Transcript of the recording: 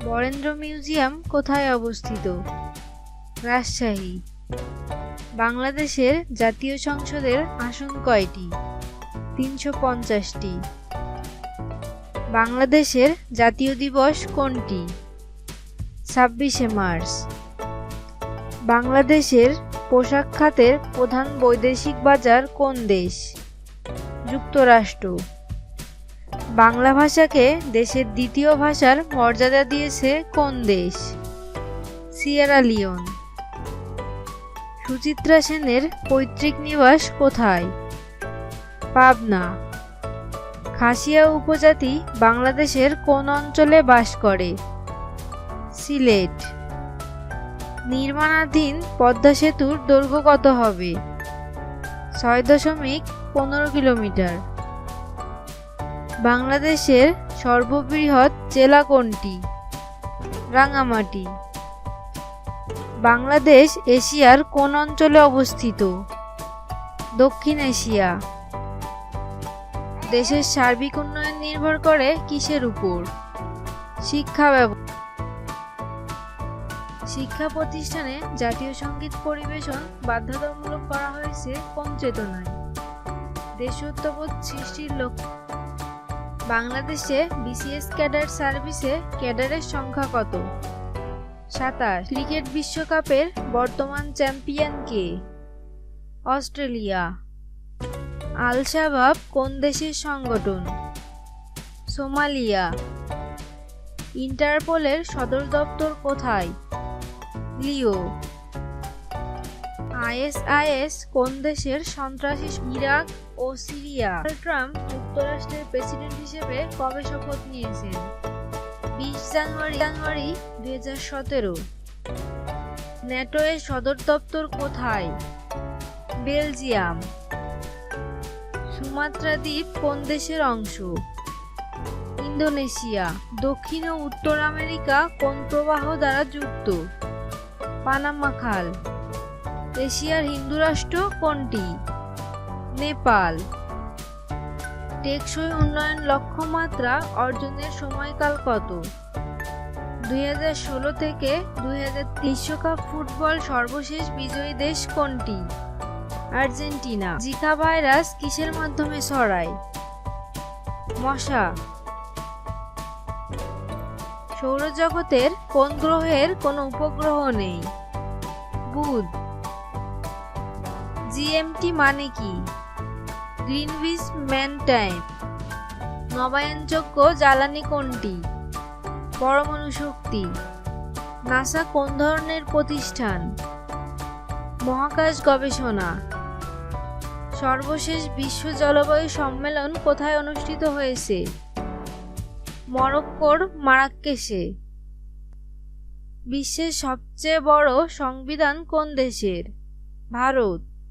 Barendra museum কোথায় অবস্থিত? রাজশাহী। বাংলাদেশের জাতীয় সংসদের আসন কয়টি? 350টি। বাংলাদেশের জাতীয় দিবস কোনটি? 26শে মার্চ। বাংলাদেশের পোশাক খাতের প্রধান বৈদেশিক বাজার কোন দেশ? যুক্তরাষ্ট্র। বাংলা ভাষাকে দেশের দ্বিতীয় ভাষার মর্যাদা দিয়েছে কোন দেশ? Sierra Leone. সুচিত্রা সেনের পৈতৃক নিবাস কোথায়? পাবনা। খাসিয়া উপজাতি বাংলাদেশের কোন অঞ্চলে বাস করে? সিলেট। নির্মাণাধীন পদ্মা সেতুর দৈর্ঘ্য কত হবে? 6.15 কিলোমিটার। বাংলাদেশের সর্ববৃহৎ জেলা কোনটি? রাঙ্গামাটি। বাংলাদেশ এশিয়ার কোন অঞ্চলে অবস্থিত? দক্ষিণ এশিয়া। দেশের সার্বিক উন্নয়ন নির্ভর করে কিসের উপর? শিক্ষা ব্যবস্থা। শিক্ষা প্রতিষ্ঠানে জাতীয় সঙ্গীত পরিবেশন বাধ্যতামূলক করা হয়েছে কোন চেতনায়? দেশাত্মবোধ সৃষ্টির লক্ষ্যে। বাংলাদেশে বিসিএস ক্যাডার সার্ভিসে ক্যাডারের সংখ্যা কত? 27। ক্রিকেট বিশ্বকাপের বর্তমান চ্যাম্পিয়ন কে? অস্ট্রেলিয়া। আল শাবাব কোন দেশের সংগঠন? সোমালিয়া। ইন্টারপোলের সদর দপ্তর কোথায়? লিও। আইএসআইএস কোন দেশের সন্ত্রাসী? ইরাক ও সিরিয়া। ডোনাল্ড ট্রাম্প যুক্তরাষ্ট্রের প্রেসিডেন্ট হিসেবে কবে শপথ নিয়েছেন? 20 জানুয়ারি 2017। ন্যাটো এর সদর দপ্তর কোথায়? বেলজিয়াম। সুমাত্রা দ্বীপ কোন দেশের অংশ? ইন্দোনেশিয়া। দক্ষিণ ও উত্তর আমেরিকা কোন প্রবাহ দ্বারা যুক্ত? পানামা খাল। এশিয়ার হিন্দু রাষ্ট্র কোনটি? নেপাল। টেকসই উন্নয়ন লক্ষ্যমাত্রা অর্জনের সময়কাল কত? 2016 থেকে 2023। বিশ্বকাপ ফুটবল সর্বশেষ বিজয়ী দেশ কোনটি? আর্জেন্টিনা। জিকা ভাইরাস কিসের মাধ্যমে ছড়ায়? মশা। সৌরজগতের কোন গ্রহের কোনো উপগ্রহ নেই? বুধ। জিএমটি মানে কি? Greenwich man time. নবায়নযোগ্য জ্বালানি কোনটি? পরমাণু শক্তি। নাসা কোন ধরনের প্রতিষ্ঠান? মহাকাশ গবেষণা। সর্বশেষ বিশ্ব জলবায়ু সম্মেলন কোথায় অনুষ্ঠিত হয়েছে? মরক্কোর মারাক্কেশে। বিশ্বের সবচেয়ে বড় সংবিধান কোন দেশের? ভারত।